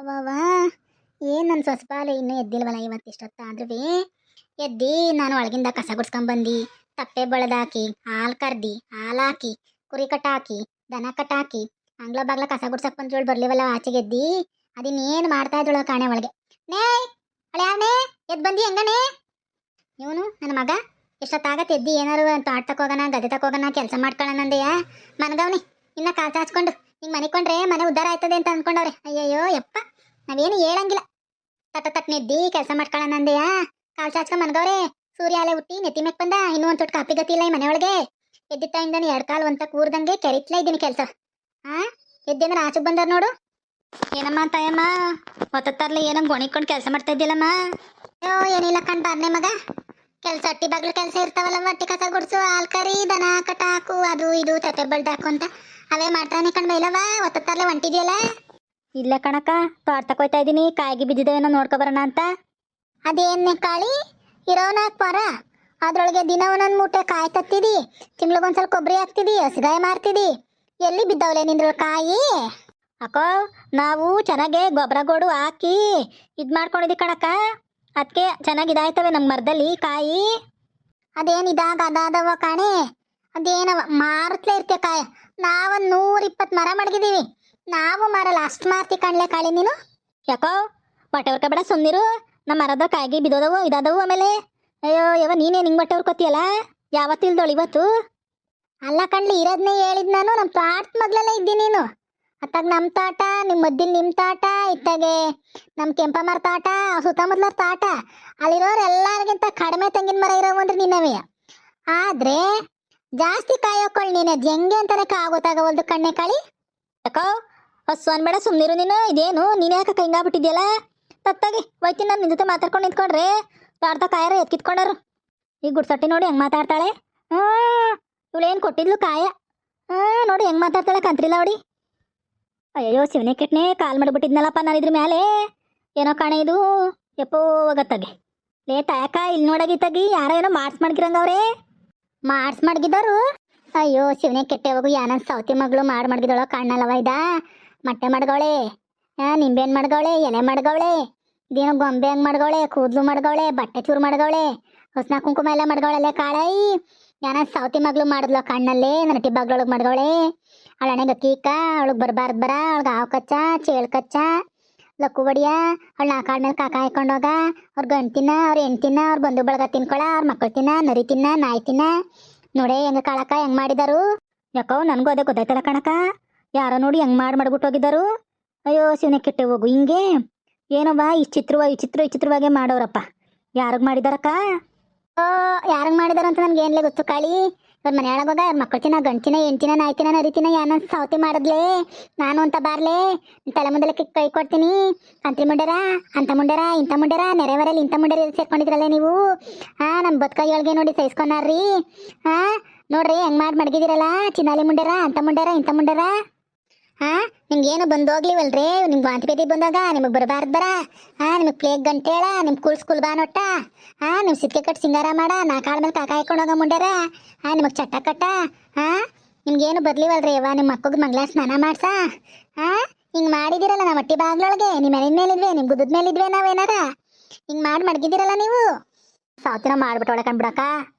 ಅವ್ವ ಏನು ನನ್ನ ಸೊಸಪಾಲು ಇನ್ನೂ ಎದ್ದಿಲ್ವಲ್ಲ ಇವತ್ತು ಇಷ್ಟೊತ್ತಾದ್ರೂ ಎದ್ದಿ ನಾನು ಒಳಗಿಂದ ಕಸ ಗುಡ್ಸ್ಕೊಂಬಂದು ತಪ್ಪೆ ಬೆಳೆದಾಕಿ ಹಾಲು ಕರ್ದಿ ಹಾಲು ಹಾಕಿ ಕುರಿ ಕಟ್ಟಾಕಿ ದನ ಕಟ್ಟಾಕಿ ಅಂಗ್ಳ ಬಾಗ್ಲ ಕಸ ಗುಡ್ಸಕ್ಕೆ ಬಂದ್ರೊಳು ಬರ್ಲಿವಲ್ಲ ಆಚೆಗೆ ಎದ್ದಿ ಅದಿನ್ನೇನು ಮಾಡ್ತಾ ಇದ್ದಳು ಕಾಣೆ ಒಳಗೆ ನೇ ಅಳ್ಯಾವನೇ ಎದ್ದು ಬಂದು ಹೆಂಗಣೆ ಇವನು ನನ್ನ ಮಗ ಎಷ್ಟೊತ್ತಾಗತ್ತೆ ಎದ್ದಿ ಏನಾರು ತೋಟ ತಕೋಗೋಣ ಗದೆ ತಕೋಗೋಣ ಕೆಲಸ ಮಾಡ್ಕೊಳ್ಳೋಣಂದೆಯ ಮನ್ಗವ್ನಿ ಇನ್ನ ಕಾಲು ಚಾಚ್ಕೊಂಡು ಹಿಂಗೆ ಮನಿಕೊಂಡ್ರೆ ಮನೆ ಉದ್ಧಾರ ಆಯ್ತದೆ ಅಂತ ಅಂದ್ಕೊಂಡವ್ರೆ ಅಯ್ಯಯ್ಯೋ ಯಪ್ಪ ನಾವೇನು ಹೇಳಂಗಿಲ್ಲ ತಟ್ಟ ನೆದ್ದಿ ಕೆಲಸ ಮಾಡ್ಕೊಳ್ಳೋಣಂದೆಯ ಕಾಲು ಚಾಚ್ಕೊಂಡು ಮನ್ಗವ್ರೆ ಸೂರ್ಯ ಅಲೆ ಹುಟ್ಟಿ ನೆತ್ತಿ ಮೆಕ್ ಬಂದ ಇನ್ನೂ ಒಂದು ತೊಟ್ಟು ಕಾಪಿ ಗತಿ ಇಲ್ಲ ಈ ಮನೆಯೊಳಗೆ ಎದ್ದಿತ್ತಾಯಿಂದಾನೆ ಎರಡು ಕಾಲು ಒಂತ ಕೂರ್ದಂಗೆ ಕೆರಿತ್ಲಾ ಇದ್ದೀನಿ ಕೆಲಸ ಎದ್ದೇಂದ್ರೆ ಆಚೆಗೆ ಬಂದಾರ ನೋಡು ಏನಮ್ಮ ತಾಯಮ್ಮ ಹೊತ್ತತ್ತಾರ್ಲಿ ಏನೋ ಗೊಣಿಕೊಂಡು ಕೆಲಸ ಮಾಡ್ತಾ ಇದ್ದಿಲ್ಲಮ್ಮ ಅಯ್ಯೋ ಏನಿಲ್ಲ ಕಣ್ ಬಾರ್ನೆ ಮಗ ಕೆಲಸ ಅಟ್ಟಿ ಬಾಗ್ಲು ಕೆಲಸ ಇರ್ತಾವಲ್ಲ ಅಟ್ಟಿ ಕಸ ಗುಡ್ಸು ಹಾಲು ಕರಿ ದನ ಕಟ್ಟಾಕು ಅದು ಇದು ತಟ್ಟೆ ಬಳ್ದಾಕು ಅಂತ ಅವೇ ಮಾಡ್ತಾನೆ ಕಣ್ ಬೈಲವ ಹೊತ್ತತ್ತಾರ್ಲೆ ಹೊಂಟಿದ್ಯಲ್ಲ ಇಲ್ಲ ಕಣಕ್ಕ ತೋಟ ತಕೋಯ್ತಾ ಇದ್ದೀನಿ ಕಾಯಿಗೆ ಬಿದ್ದಿದ್ದೇನೋ ನೋಡ್ಕೊಬರೋಣ ಅಂತ ಅದೇನೇ ಕಾಳಿ ಇರೋನಾಕ್ ಪರ ಅದ್ರೊಳಗೆ ದಿನ ಒಂದೊಂದು ಮೂಟೆ ಕಾಯಿ ತತ್ತಿದಿ ತಿಂಗ್ಳಿಗೊಂದ್ಸಲ ಕೊಬ್ಬರಿ ಹಾಕ್ತಿದಿ ಹಸಿಗಾಯ ಮಾರ್ತಿದಿ ಎಲ್ಲಿ ಬಿದ್ದವಲೆ ನಿಂದ್ರೊಳಗೆ ಕಾಯಿ ಅಕ್ಕೋ ನಾವು ಚೆನ್ನಾಗೆ ಗೊಬ್ಬರ ಗೋಡು ಹಾಕಿ ಇದು ಮಾಡ್ಕೊಂಡಿದ್ದಿ ಕಣಕ್ಕ ಅದಕ್ಕೆ ಚೆನ್ನಾಗಿ ಇದಾಯ್ತವೆ ನಮ್ಮ ಮರದಲ್ಲಿ ಕಾಯಿ ಅದೇನು ಇದಾಗ ಅದಾದವ ಕಾಣೆ ಅದೇನವ ಮಾರುತ್ತಲೇ ಇರ್ತೆ ಕಾಯಿ ನಾವೊಂದು 120 ಮರ ಮಡಗಿದ್ದೀವಿ ನಾವು ಮಾರಲ್ಲ ಅಷ್ಟು ಮಾರ್ತಿ ಕಾಣ್ಲೆ ಕಾಳಿ ನೀನು ಯಾಕೋ ಹೊಟ್ಟೆ ಬೇಡ ಸುಮ್ಮನಿರು ನಮ್ಮ ಮರದ ಕಾಯಿಗೆ ಬಿದ್ದೋದವು ಇದಾದವು ಆಮೇಲೆ ಅಯ್ಯೋ ಯಾವ ನೀನೇ ನಿಂಗೆ ಹೊಟ್ಟೆ ಹುರ್ಕೋತಿಯಲ್ಲ ಯಾವತ್ತು ಇಲ್ದೋಳು ಇವತ್ತು ಅಲ್ಲ ಕಣ್ಲಿ ಇರೋದನ್ನೇ ಹೇಳಿದ್ ನಾನು ನಮ್ಮ ತೋಟದ ಮಗ್ಲೆಲ್ಲ ಇದ್ದೀನಿ ನೀನು ಅತ್ತಾಗ ನಮ್ಮ ತೋಟ ನಿಮ್ಮ ಮದ್ದಿಲ್ ನಿಮ್ಮ ತೋಟ ಇತ್ತಾಗೆ ನಮ್ಮ ಕೆಂಪಮ್ಮರ ತೋಟ ಸುತ್ತಮುತ್ತಲರ ತೋಟ ಅಲ್ಲಿರೋರು ಎಲ್ಲರಿಗಿಂತ ಕಡಿಮೆ ತೆಂಗಿನ ಮರ ಇರೋವು ಅಂದ್ರೆ ನಿನ್ನವೇ ಆದ್ರೆ ಜಾಸ್ತಿ ಕಾಯಿ ಹಾಕೊಳ್ಳಿ ನೀನು ಅದು ಹೆಂಗೆ ಅಂತಾನೆ ಗೊತ್ತಾಗವಲ್ದು ಕಣ್ಣೆ ಕಾಳಿ ಯಾಕೋ ಹೊಸ ಅನ್ಬೇಡ ಸುಮ್ಮನಿರು ನೀನು ಇದೇನು ನೀನು ಯಾಕೆ ಹಿಂಗಾಗ್ಬಿಟ್ಟಿದ್ಯಲ್ಲ ತತ್ತಾಗಿ ಹೋಯ್ತೀನಿ ನಾನು ನಿನ್ನ ಜೊತೆ ಮಾತಾಡ್ಕೊಂಡು ನಿಂತ್ಕೊಂಡ್ರೆ ತೋಟದ ಕಾಯಾರ ಎತ್ಕಿತ್ಕೊಂಡರು ಈಗ ಗುಡ್ಸಟ್ಟಿ ನೋಡಿ ಹೆಂಗೆ ಮಾತಾಡ್ತಾಳೆ ಇವಳೇನು ಕೊಟ್ಟಿದ್ಲು ಕಾಯ ನೋಡಿ ಹೆಂಗೆ ಮಾತಾಡ್ತಾಳೆ ಕಂತ್ರಿಲ್ಲ ಅವಡಿ ಅಯ್ಯೋ ಶಿವನೇ ಕೆಟ್ಟನೆ ಕಾಲ್ ಮಾಡಿಬಿಟ್ಟಿದ್ನಲ್ಲಪ್ಪ ನಾನು ಇದ್ರ ಮೇಲೆ ಏನೋ ಕಾಣೆ ಇದು ಎಪ್ಪೋ ಹೋಗತ್ತಾಗೆ ಲೇ ತಾಯಕ ಇಲ್ಲಿ ನೋಡಾಗಿತ್ತಾಗಿ ಯಾರೋ ಏನೋ ಮಾಡ್ಗಿರಂಗವ್ರೆ ಮಡಗಿದವರು ಅಯ್ಯೋ ಶಿವನೇ ಕೆಟ್ಟೆ ಹೋಗು ಯಾನನ್ ಸೌತಿ ಮಗಳು ಮಡಗಿದವಳ ಕಾಣಲ್ಲವ ಇದ ಮೊಟ್ಟೆ ಮಡ್ಗವಳೆ ನಿಂಬೆಹಣ್ಣು ಮಡ್ಗವಳೆ ಎಲೆ ಮಡ್ಗವಳೆ ಇದೇನೋ ಗೊಂಬೆ ಹಂಗೆ ಮಡ್ಗವಳೆ ಕೂದಲು ಮಡ್ಗವಳೆ ಬಟ್ಟೆ ಚೂರು ಮಡ್ಗವಳೆ ಹೊಸನ ಕುಂಕುಮ ಎಲ್ಲ ಮಡ್ಗವಳಲ್ಲೇ ಕಾಳೈ ಯಾನ ಸೌತಿ ಮಗಳು ಮಾಡಿದ್ಲು ಕಣ್ಣಲ್ಲೇ ನನ್ನ ಟಿ ಬಾಗ್ಲೊಳಗೆ ಮಡ್ಗವಳೆ ಅವಳಣೆಗೆ ಕೀಕ ಅವಳಿಗೆ ಬರಬಾರ್ದು ಬರ ಅವಳಿಗೆ ಹಾವು ಕಚ್ಚ ಚೇಳು ಕಚ್ಚ ಲಕ್ಕು ಬಡಿಯ ಅವಳು ನಾಲ್ಕಾಳ ಮೇಲೆ ಕಾಕ ಹಾಕೊಂಡೋಗ ಅವ್ರ ಗಂಡು ತಿನ್ನ ಅವ್ರ ಹೆಣ್ಣು ತಿನ್ನ ಅವ್ರ ಬಂಧು ಬಳಗ ತಿನ್ಕೊಳ ಅವ್ರ ಮಕ್ಕಳು ತಿನ್ನ ನರಿ ತಿನ್ನ ನಾಯಿ ತಿನ್ನ ನೋಡೇ ಹೆಂಗೆ ಕಾಳಕ್ಕ ಹೆಂಗೆ ಮಾಡಿದಾರು ಯಾಕೋ ನನಗೂ ಅದೇ ಗೊತ್ತಾಯ್ತಲ್ಲ ಕಣಕ ಯಾರೋ ನೋಡಿ ಹೆಂಗೆ ಮಾಡ್ಬಿಟ್ಟು ಹೋಗಿದ್ದಾರು ಅಯ್ಯೋ ಶಿವನೇ ಕೆಟ್ಟೆ ಹೋಗು ಹಿಂಗೆ ಏನವ್ವ ಈ ಚಿತ್ರವಾಗೇ ಮಾಡೋರಪ್ಪ ಯಾರಿಗೆ ಮಾಡಿದಾರಕ್ಕ ಯಾರಿಗೆ ಮಾಡಿದಾರ ಅಂತ ನನ್ಗೆ ಏನ್ಲೇ ಗೊತ್ತು ಕಾಳಿ ಇವ್ರ ಮನೆಯೊಳಗೋಗ ಮಕ್ಕಳು ತಿನ್ನ ಗಂಟಿನ ಹೆಣ್ತಿನ ನಾಯ್ತಿನ ನರಿತಿನ ಯಾನ ಸೌತಿ ಮಾಡಿದ್ಲೆ ನಾನು ಅಂತ ಬಾರ್ಲೆ ತಲೆ ಮುಂದೆಲ್ಲ ಕೈ ಕೊಡ್ತೀನಿ ಅಂತ್ರಿ ಮುಂಡರ ಅಂತ ಮುಂಡರ ಇಂಥ ಮುಂಡರ ನೆರೆವರಲ್ಲಿ ಇಂಥ ಮುಂಡರ ಸೇರ್ಕೊಂಡಿದ್ರಲ್ಲೇ ನೀವು ನಮ್ಮ ಬದುಕಾಯಿಯೊಳಗೆ ನೋಡಿ ಸಹಿಸ್ಕೊಂಡಾರ್ರಿ ನೋಡ್ರಿ ಹೆಂಗೆ ಮಡಗಿದಿರಲ್ಲ ಚಿನ್ನಾಲಿ ಮುಂಡರ ಅಂತ ಮುಂಡರ ಇಂಥ ಮುಂಡರ ನಿಮ್ಗೇನು ಬಂದೋಗ್ಲಿವಲ್ರಿ ನಿಮ್ಗೆ ವಾಂತಿ ಭೇದಿ ಬಂದಾಗ ನಿಮಗೆ ಬರಬಾರ್ದು ಬರ ನಿಮಗೆ ಪ್ಲೇಗ್ ಗಂಟೇಳ ನಿಮ್ಮ ಸ್ಕೂಲ್ ಬಾ ನೋಟ ನಿಮ್ಮ ಸಿದ್ಕೆ ಕಟ್ಟು ಸಿಂಗಾರ ಮಾಡ ನಾಲ್ಕಾಳ ಮೇಲೆ ಕಾಕ ಹಾಕೊಂಡು ಹೋಗೋ ಮುಂಡ್ಯಾರ ನಿಮಗೆ ಚಟ್ಟ ಕಟ್ಟ ನಿಮ್ಗೇನು ಬರ್ಲಿವಲ್ರಿ ಅವ್ವ ನಿಮ್ಮ ಮಕ್ಕಳಿಗೆ ಮಂಗ್ಳ ಸ್ನಾನ ಮಾಡ್ಸ ಹಿಂಗೆ ಮಾಡಿದಿರಲ್ಲ ನಮ್ಮ ಹೊಟ್ಟಿ ಬಾಗ್ಲೊಳಗೆ ನಿಮ್ಮ ಮನೆ ಮೇಲಿದ್ವಿ ನಿಮ್ಮ ಗುದ್ದದ ಮೇಲಿದ್ವಿ ನಾವೇನಾರ ಹಿಂಗೆ ಮಡಗಿದಿರಲ್ಲ ನೀವು ಸೌತಿನ ಮಾಡ್ಬಿಟ್ಟವಳೆ ಕಣ್ಬಿಡಕ್ಕ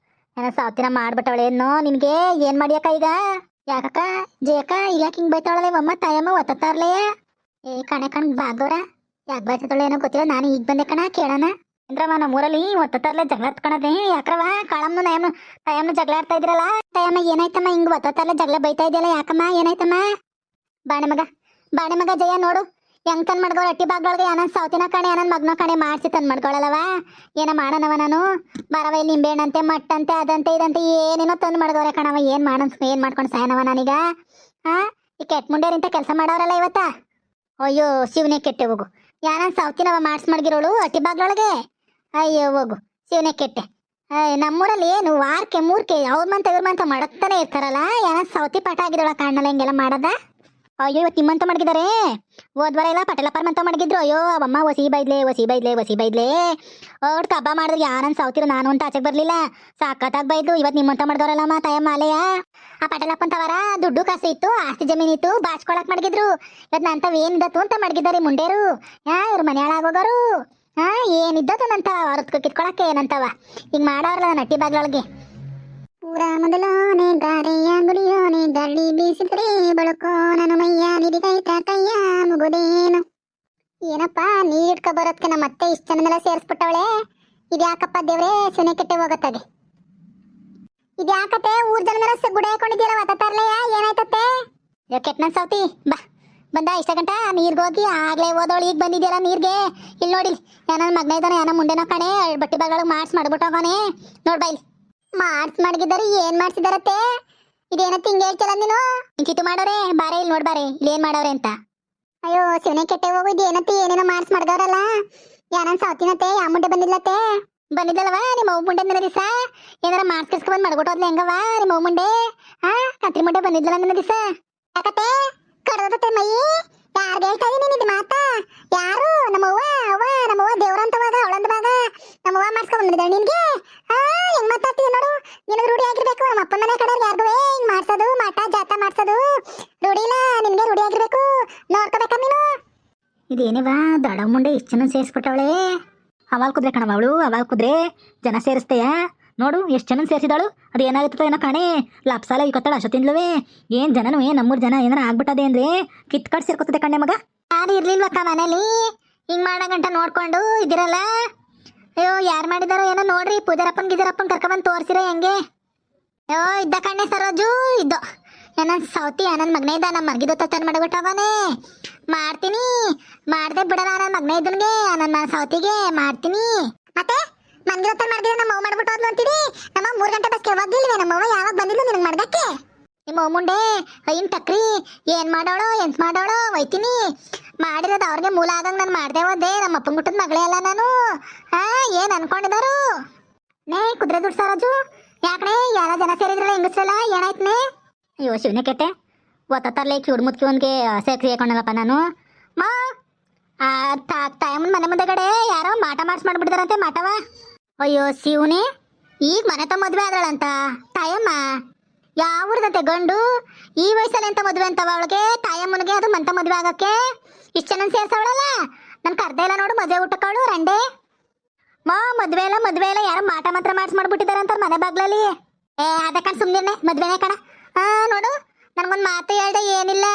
ಏನೋ ಸೌತಿನ ಮಾಡ್ಬಿಟ್ಟವಳೆ ಏನೋ ನಿನಗೆ ಏನು ಮಾಡಿಯಕ್ಕ ಈಗ ಯಾಕಕ್ಕ ಜೇಕ ಇಲ್ಲಾಕ ಹಿಂಗೆ ಬೈತಾಳಲೆ ಅಮ್ಮ ತಾಯಮ್ಮ ಒತ್ತಾರ್ಲೆ ಕಣೆ ಬಾಗೋರ ಯಾಕೆ ಬೈತಾಳೆ ಏನೋ ಗೊತ್ತಿಲ್ಲ ನಾನು ಈಗ ಬಂದೆ ಕಣ ಕೇಳೋಣ ಅಂದ್ರವ ನಮ್ಮೂರಲ್ಲಿ ಒತ್ತಾರ್ಲೆ ಜಗಳ ಹತ್ಕೊಳದೆ ಯಾಕ್ರವ ಕಾಳಮ್ಮ ತಾಯಮ್ಮ ಜಗಳ ಆಡ್ತಾ ಇದ್ರಲ್ಲ ತಾಯಮ್ಮ ಏನಾಯ್ತಮ್ಮ ಹಿಂಗೆ ಒತ್ತಾರ್ಲೆ ಜಗಳ ಬೈತಾ ಇದೆಯಲ್ಲ ಯಾಕಮ್ಮ ಏನಾಯ್ತಮ್ಮ ಬಾಣೆ ಮಗ ಜಯ ನೋಡು ಹೆಂಗ್ ತಂದು ಮಡ್ಗೋಳ ಅಟ್ಟಿ ಬಾಗ್ಲೊಳಗೆ ಏನನ್ ಸೌತಿನ ಕಣೆ ಏನನ್ ಮಗ್ನ ಕಣೆ ಮಾಡಿಸಿ ತಂದು ಮಡ್ಕೊಳಲ್ಲವ ಏನೋ ಮಾಡೋಣವ ನಾನು ಬರವ ಇಲ್ಲಿ ನಿಂಬೆಹಣ್ಣಂತೆ ಮಟ್ಟಂತೆ ಅದಂತೆ ಇದಂತೆ ಏನೇನೋ ತಂದು ಮಡ್ಗೋರೆ ಕಣವ ಏನು ಮಾಡ್ಕೊಂಡು ಸಾಯನವ ನಾನೀಗ ಈ ಕೆಟ್ಟ ಮುಂಡ್ಯಾರಿಂತ ಕೆಲಸ ಮಾಡೋರಲ್ಲ ಇವತ್ತ ಅಯ್ಯೋ ಶಿವನೇ ಕೆಟ್ಟೆ ಹೋಗು ಯಾನನ್ ಸೌತಿನವ ಮಡ್ಗಿರೋಳು ಅಟ್ಟಿ ಬಾಗ್ಲೊಳಗೆ ಅಯ್ಯೋ ಹೋಗು ಶಿವನೇ ಕೆಟ್ಟೆ ನಮ್ಮೂರಲ್ಲಿ ಏನು ವಾರಕ್ಕೆ 3ಕೆ ಅವ್ರ ಮಂತ ಇವ್ರ ಮಂತ ಮಡಕ್ತಾನೆ ಇರ್ತಾರಲ್ಲ ಏನನ್ ಸೌತಿ ಪಾಠ ಆಗಿದೋಳ ಕಾಣಲ್ಲ ಹಿಂಗೆಲ್ಲ ಮಾಡದ ಅಯ್ಯೋ ಇವತ್ತು ನಿಮ್ಮಂತ ಮಡಗಿದ್ದಾರೆ. ಹೋದ್ವಾರ ಎಲ್ಲ ಪಟೇಲಪ್ಪರ್ ಮಂತ ಮಡಗಿದ್ರು. ಅಯ್ಯೋ ಅವಮ್ಮ ಒಸಿ ಬೈದ್ಲೆ ಒಟ್ಟು ಕಬ್ಬ ಮಾಡಿದ್ರೆ ಯಾರನ್ ಸಾವ್ತಿರೋ ನಾನು ಅಂತ ಆಚೆಗೆ ಬರ್ಲಿಲ್ಲ. ಸಾಕತ್ತಾಗ ಬೈದು ಇವತ್ತು ನಿಮ್ಮಂತ ಮಾಡ್ದವ್ರಲ್ಲಮ್ಮ ತಾಯಮ್ಮ ಅಲೆಯ. ಆ ಪಟೇಲಪ್ಪಂತವರ ದುಡ್ಡು ಕಾಸು ಇತ್ತು, ಆಸ್ತಿ ಜಮೀನಿತ್ತು, ಬಾಚ್ಕೊಳಕ್ ಮಡಗಿದ್ರು. ಇವತ್ತು ನಂತವ್ ಏನಿದ್ದತ್ತು ಅಂತ ಮಡಗಿದ್ದಾರೆ ಮುಂಡೇರು. ಇವ್ರ ಮನೆ ಹಾಳಾಗೋಗರು. ಏನಿದ್ದತ್ತು ನಂತವ ಅವ್ರತ್ಕ ಕಿತ್ಕೊಳಕ್ಕೆ ಏನಂತವ ಹಿಂಗ್ ಮಾಡವ್ರಲ್ಲ ನಟ್ಟಿ ಬಾಗ್ಲೊಳಗೆ. ಪೂರ ಮೊದಲೋನೆ ಗಾರೆಯ ಗುಡಿಯೋನೆ ಗಾಳಿ ಬೀಸಿದ್ರೆ ಬಳಕೋ ನನ್ನ ಮೈಯ ನಿರಿಗೈತ ಕೈಯ ಮುಗುದೇನು. ಏನಪ್ಪ ನೀರ್ ಇಟ್ಕೊ ಬರೋದಕ್ಕೆ ನಮ್ಮ ಅತ್ತೆ ಇಷ್ಟ ಜನನೆಲ್ಲ ಸೇರಿಸ್ಬಿಟ್ಟವಳೆ. ಇದ್ಯಾಕಪ್ಪ ದೇವ್ರೆ ಸುನೆ ಕೆಟ್ಟೆ ಹೋಗತ್ತದೆ. ಇದ್ಯಾಕತೆ ಊರ್ ಜನನೆಲ್ಲ ಗುಡ ಹಾಕೊಂಡಿದ್ದೀರ ಒತ್ತರ್ಲೆಯ ಏನಾಯ್ತತ್ತೆ? ಕೆಟ್ಟನನ್ ಸೌತಿ ಬಾ ಬಂದ ಇಷ್ಟ ಗಂಟ ನೀರ್ಗೋಗಿ ಆಗ್ಲೇ ಓದೋಳು ಈಗ ಬಂದಿದ್ದೀರ ನೀರ್ಗೆ. ಇಲ್ಲಿ ನೋಡಿ ನನ್ನ ಮಗನ ಇದ್ದಾನೆ ಏನೋ ಮುಂಡೆನೋ ಕಣೆ ಬಟ್ಟೆ ಬಾಗ್ಲೊಳಗೆ ಮಾಡ್ಬಿಟ್ಟು ಹೋಗೋನೆ ನೋಡ್ಬಾ ಇಲ್ಲಿ. ಮಡಗಿದ್ದಾರೆ ಏನ್ ಮಾಡ್ಸಿದಾರತ್ತೆ? ಇದೇನತ್ತೆ ಹಿಂಗೆ ಹೇಳ್ತಿಲ್ಲ ನೀನು? ಕಿತ್ತು ಮಾಡೋರೆ ಬಾರೆ ಇಲ್ಲಿ ನೋಡ್ಬಾರೆ ಇಲ್ಲಿ ಏನ್ ಮಾಡವ್ರೆ ಅಂತ. ಅಯ್ಯೋ ಶಿವನೆ ಕೆಟ್ಟೆ ಹೋಗು ಇದೇನತ್ತೆ ಏನೇನೋ ಮಡ್ಗವ್ರಲ್ಲ. ಯಾನನ್ ಸಾವ್ತಿನತ್ತೆ ಯಾ ಮುಂಡೆ ಬಂದಿಲ್ಲತ್ತೆ? ಬಂದಿದ್ದಲ್ವಾ ನಿಮ್ಮ ಅವ್ ಮುಂಡೆ ನಿನ್ನ ದಿವಸ ಏನಾರ ಮಾಡ್ಸ್ಕೊಂಡ್ ಮಡ್ಬಿಟ್ಟೋದ್ಲೆ ಹೆಂಗವ ನಿಮ್ಮ ಅವ್ ಮುಂಡೆ? ಕತ್ರಿ ಮುಂಡೆ ಬಂದಿದ್ದಲ್ಲ ನಿನ್ನ ದಿವಸ ಯಾಕತ್ತೆ ಕಡ್ದತ್ತೆ ಮೈ? ಯಾರ್ಗೆ ಹೇಳ್ತಾ ಇದೀನಿ ಇದು ಮಾತಾ? ಯಾರು ನಮ್ಮವ್ವ ನಮ್ಮವ್ವ ದೇವ್ರಂತವಾಗ ಅವಳಂದವಾಗ ನಮ್ಮವ್ವ ಮಾಡ್ಸ್ಕೊಂಡ್ ಬಂದಿದ್ದಾಳೆ ನಿನ್ಗೆ. ಹೆಂಗ್ ಮಾತಾಡ್ತೀವಿ ನೋಡು. ನಿನಗೆ ರೂಢಿ ಆಗಿರ್ಬೇಕು. ನಮ್ಮ ಅಪ್ಪನ ಮನೆ ಕಡೆ ಯಾರಿಗೂ ಹಿಂಗ್ ಮಾಡ್ಸೋದು ಮಾಟ ಜಾತ ಮಾಡ್ಸೋದು ರೂಢಿ ಇಲ್ಲ. ನಿನ್ಗೆ ರೂಢಿ ಆಗಿರ್ಬೇಕು, ನೋಡ್ಕೋಬೇಕ ನೀನು. ಇದೇನೇವಾ ದಡ ಮುಂಡೆ ಇಷ್ಟು ಜನ ಸೇರಿಸ್ಬಿಟ್ಟವಳೆ. ಅವಾಲ್ ಕುದ್ರೆ ಕಣವ ಅವಳು. ಅವಾಲ್ ಕುದ್ರೆ ಜನ ಸೇರಿಸ್ತೆಯ ನೋಡು ಎಷ್ಟು ಜನ ಸೇರಿಸಿದಾಳು. ಅದು ಏನಾಗುತ್ತೋ ಏನೋ ಕಾಣೆ ಲಾಪ್ಸಾಲ ಇಕೊತ್ತಾಳ ಅಷ್ಟೊತ್ತಿಂದ್ಲುವೆ. ಏನ್ ಜನನು ನಮ್ಮೂರ್ ಜನ ಏನಾರ ಆಗ್ಬಿಟ್ಟದೆ ಅಂದ್ರೆ ಕಿತ್ಕಟ್ ಸೇರ್ಕೊತದೆ ಕಣ್ಣೆ ಮಗ. ಯಾರು ಇರ್ಲಿಲ್ವಕ್ಕ ಮನೇಲಿ ಹಿಂಗ್ ಮಾಡೋ ಗಂಟ ನೋಡ್ಕೊಂಡು ಇದಿರಲ್ಲ. ಅಯ್ಯೋ ಯಾರು ಮಾಡಿದಾರೋ ಏನೋ ನೋಡ್ರಿ. ಪೂಜಾರಪ್ಪನ್ ಗಿಜಾರಪ್ಪನ್ ಕರ್ಕೊಂಡ್ಬಂದು ತೋರ್ಸಿರ ಹೆಂಗೆ? ಅಯ್ಯೋ ಇದ್ದ ಕಣ್ಣೆ ಸರೋಜು ಇದ್ದು ಏನನ್ ಸೌತಿ ನನ್ನ ಮಗನೇ ಇದ್ದ. ನಮ್ಮ ಮರ್ಗಿದ್ದು ತನ್ ಮಾಡಿಬಿಟ್ಟವನೇ ಮಾಡ್ತೀನಿ ಮಾಡ್ದೆ ಬಿಡಲ್ಲ ನನ್ನ ಮಗನೇ ಇದ್ದನ್ಗೆ ನನ್ನ ಸೌತಿಗೆ ಮಾಡ್ತೀನಿ. ಮತ್ತೆ ಮಂದಿರತ್ತ ಮಾಡಿದ್ರೆ ನಮ್ಮ ಅವ್ವ ಮಾಡ್ಬಿಟ್ಟು ಹೋದ್ಲು ಅಂತೀರಿ. ನಮ್ಮ 3 ಗಂಟೆ ಬಸ್ಗೆ ಹೋಗಿಲ್ವೇ? ನಮ್ಮ ಅವ್ವ ಯಾವಾಗ ಬಂದಿಲ್ಲ ನಿನಗೆ ಮಾಡ್ದಕ್ಕೆ? ನಿಮ್ಮ ಅವ್ವ ಮುಂಡೆ ಐನ್ ಟಕ್ರಿ ಏನ್ ಮಾಡೋಳು ಎಂತ ಮಾಡೋಳು ಒಯ್ತೀನಿ ಮಾಡಿರೋದು ಅವ್ರಿಗೆ ಮೂಲ ಆಗಂಗ್ ನಾನು ಮಾಡ್ದೆ ಹೋದೆ. ನಮ್ಮ ಅಪ್ಪನ ಗುಟ್ಟದ ಮಗಳೇ ಅಲ್ಲ ನಾನು. ಏನ್ ಅನ್ಕೊಂಡಿದಾರು ನೇ ಕುದುರೆ ದುಡ್ಡು ಸರೋಜು? ಯಾಕಣೆ ಯಾರ ಜನ ಸೇರಿದ್ರಲ್ಲ ಹೆಂಗಸಲ್ಲ ಏನಾಯ್ತನೆ? ಅಯ್ಯೋ ಶಿವನೇ ಕೆಟ್ಟೆ ಒತ್ತತ್ತರ್ಲೆ ಕಿವ್ರು ಮುತ್ಕಿ ಒಂದ್ಗೆ ಸೇಕ್ರಿ ಹಾಕೊಂಡಲ್ಲಪ್ಪ ನಾನು. ಮಾ ತಾಯಮ್ಮನ ಮನೆ ಮುಂದೆಗಡೆ ಯಾರೋ ಮಾಟ ಮಾಡ್ಬಿಟ್ಟಿದಾರಂತೆ ಮಾಟವ. ಅಯ್ಯೋ ಶಿವನೇ ಈಗ ಮನೆ ತಮ್ಮ ಮದ್ವೆ ಆದ್ರಳಂತ ತಾಯಮ್ಮ. ಯಾವ್ದಂತೆ ಗಂಡು ಈ ವಯಸ್ಸಲ್ಲಿ ಎಂತ ಮದ್ವೆ ಅಂತವ ಅವಳಿಗೆ ತಾಯಮ್ಮನಿಗೆ? ಅದು ಮಂತ ಮದ್ವೆ ಆಗಕ್ಕೆ ಇಷ್ಟು ಜನ ಸೇರ್ಸವಳಲ್ಲ. ನನ್ ಕರ್ದೆ ಇಲ್ಲ ನೋಡು ಮದ್ವೆ ಊಟಕ್ಕವಳು ರಂಡೆ. ಮದ್ವೆ ಎಲ್ಲ ಯಾರೋ ಮಾಟ ಮಾತ್ರ ಮಾಡ್ಬಿಟ್ಟಿದಾರಂತ ಮನೆ ಬಾಗ್ಲಲ್ಲಿ. ಅದಕ್ಕ ಸುಮ್ನೆ ಮದ್ವೆನೇ ಕಣ. ನೋಡು ನನ್ಗೊಂದ್ ಮಾತು ಹೇಳ್ದೆ ಏನಿಲ್ಲ.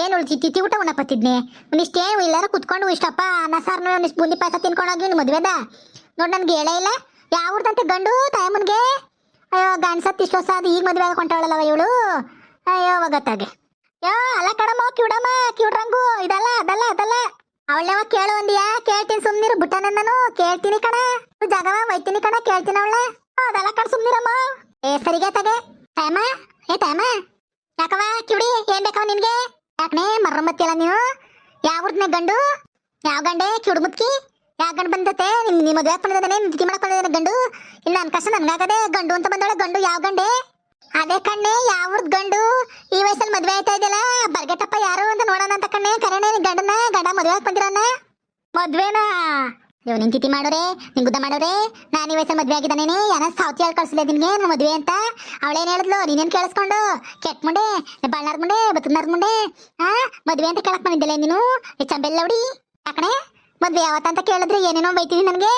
ಏನು ತಿತ್ತಿ ಊಟ ಉಣ್ಣಪತ್ತಿದ್ನೆ ಒಂದಿಷ್ಟೇ ಇಲ್ಲಾರ ಕುತ್ಕೊಂಡು ಇಷ್ಟಪ್ಪ ಅನ್ನ ಸಾರ್ನು ಒಂದಿಷ್ಟು ಬೂಂದಿ ಪಾಯಸ ತಿನ್ಕೊಂಡೋಗಿ ಮದ್ವೆದ ನೋಡ್ ನನ್ಗೆ ಹೇಳೇ ಇಲ್ಲ. ಯಾವ್ದಂತೆ ಗಂಡು ತಾಯಮ್ಮನ್ಗೆ? ಅಯ್ಯೋ ಗಂಡ್ಸತ್ ಇಷ್ಟೊಸ ಅದು ಈಗ ಮದ್ವೆ ಕೊಂಟವಳಲ್ಲವ ಇವಳು. ಅಯ್ಯೋ ಒಗತ್ತಾಗೆ ಯೋ ಅಲ್ಲ ಕಣಮ್ಮ ಕ್ಯೂಡ್ರಂಗು ಇದಲ್ಲ ಅದಲ್ಲ ಅವಳವ ಕೇಳು ಒಂದಿಯಾ? ಕೇಳ್ತೀನಿ ಸುಮ್ನಿರು ಬುಟ್ಟ ನಾನು ಕೇಳ್ತೀನಿ ಕಣ. ಜಾಗವ ಒಯ್ತೀನಿ ಕಣ ಕೇಳ್ತೀನಿ ಅವಳೆ. ಅದಲ್ಲ ಕಣ ಸುಮ್ನಿರಮ್ಮ. ಸರಿಗೆ ತಗೆ ತಾಯಮ್ಮ. ತಾಯಮ್ಮ ಯಾಕವ ಕಿವಿಡಿ ಏನ್ ಬೇಕವ ನಿನ್ಗೆ? ಯಾಕನೆ ಮರ್ರಂಬತ್ತಿಯಲ್ಲ ನೀನು? ಯಾವ್ರದ್ನೆ ಗಂಡು? ಯಾವ ಗಂಡೆ ಕಿವಿಡು ಮುತ್ಕಿ? ಯಾವ ಗಂಡು ಬಂದತೆ? ನಿಮ್ಮ ಮದುವೆ ಹಾಕೊಂಡಿದ್ದಾನೆ ನಿಂತಿ ಮಾಡ್ಕೊಂಡಿದ್ದಾನೆ ಗಂಡು? ಇಲ್ಲ ನನ್ ಕಷ್ಟ ನನ್ಗಾಗದೆ ಗಂಡು ಅಂತ ಬಂದವಳೆ. ಗಂಡು ಯಾವ ಗಂಡೆ? ಅದೇ ಕಣ್ಣೆ ಯಾವ್ರದ್ ಗಂಡು? ಈ ವಯಸ್ಸಲ್ಲಿ ಮದ್ವೆ ಆಯ್ತಾ ಇದೆಯಲ್ಲ ಬರ್ಗೆಟಪ್ಪ ಯಾರು ಅಂತ ನೋಡೋಣ ಅಂತ ಕಣ್ಣೆ. ಕರೆನೆ ಗಂಡ ಮದ್ವೆ ಹಾಕ್ ಬಂದಿರನ್ನ ಮದ್ವೆನಾ? ನೀವು ನಿನ್ ತಿಥಿ ಮಾಡೋರೆ ನಿನ್ ಗುದ್ದ ಮಾಡೋರೆ. ನಾನು ಈ ವಯಸ್ಸಲ್ಲಿ ಮದ್ವೆ ಆಗಿದ್ದಾನೇನೆ ಯಾರ ಸಾವತಿ ಹೇಳಿ ಕಳ್ಸಿಲ್ಲ ನಿನ್ಗೆ ನನ್ನ ಮದ್ವೆ ಅಂತ. ಅವಳೇನ್ ಹೇಳಿದ್ಲು ನೀನೇನ್ ಕೇಳಿಸ್ಕೊಂಡು? ಕೆಟ್ಟ ಮುಂಡೆ ಬಾಳ್ನಾರ್ ಮುಂಡೆ ಬತ್ತನಾರ್ ಮುಂಡೆ ಮದ್ವೆ ಅಂತ ಕೇಳಕ್ ಬಂದಿದ್ದಲ್ಲ ನೀನು ಚಂಬೆಲ್ಲ ಹುಡಿ. ಯಾಕಣೆ ಮದ್ವೆ ಯಾವತ್ತ ಅಂತ ಕೇಳಿದ್ರೆ ಏನೇನೋ ಬೈತೀನಿ ನನ್ಗೆ.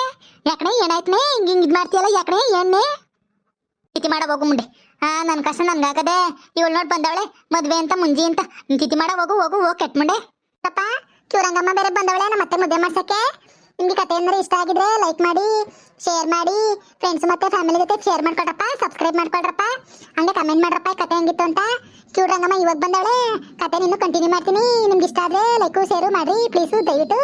ಯಾಕಣೆ ಏನಾಯ್ತನೆ ಹಿಂಗ್ ಇದ್ ಮಾಡ್ತೀಯಲ್ಲ? ಯಾಕಣೆ ಏನೇ ತಿಥಿ ಮಾಡ ಹೋಗು ಮುಂಡೆ. ನನ್ ಕಷ್ಟ ನನ್ಗಾಗದೆ. ಇವಳು ನೋಡ್ ಬಂದವಳೆ ಮದ್ವೆ ಅಂತ ಮುಂಜಿ ಅಂತ. ತಿಥಿ ಮಾಡ ಹೋಗು ಕೆಟ್ಟ ಮುಂಡೆ. ತಪ್ಪ ಕಿವರಂಗಮ್ಮ ಬೇರೆ ಬಂದವಳೆ ನಮ್ಮ ಮತ್ತೆ ಮದ್ವೆ ಮಾಡ್ಸಕ್ಕೆ. ನಿಮ್ಗೆ ಕತೆ ಏನಾರ ಇಷ್ಟ ಆಗಿದ್ರೆ ಲೈಕ್ ಮಾಡಿ ಶೇರ್ ಮಾಡಿ ಫ್ರೆಂಡ್ಸ್ ಮತ್ತೆ ಫ್ಯಾಮಿಲಿ ಜೊತೆ ಶೇರ್ ಮಾಡ್ಕೊಡ್ರಪ್ಪ. ಸಬ್ಸ್ಕ್ರೈಬ್ ಮಾಡ್ಕೊಳ್ರಪ್ಪ. ಹಂಗೆ ಕಮೆಂಟ್ ಮಾಡ್ರಪ್ಪ ಕತೆ ಹೆಂಗಿತ್ತು ಅಂತ. ಕ್ಯೂಟ್ ರಂಗಮ್ಮ ಇವಾಗ ಬಂದವಳೆ ಕತೆ ಇನ್ನು ಕಂಟಿನ್ಯೂ ಮಾಡ್ತೀನಿ. ನಿಮ್ಗೆ ಇಷ್ಟ ಆದ್ರೆ ಲೈಕು ಶೇರು ಮಾಡ್ರಿ ಪ್ಲೀಸು ದಯವಿಟ್ಟು.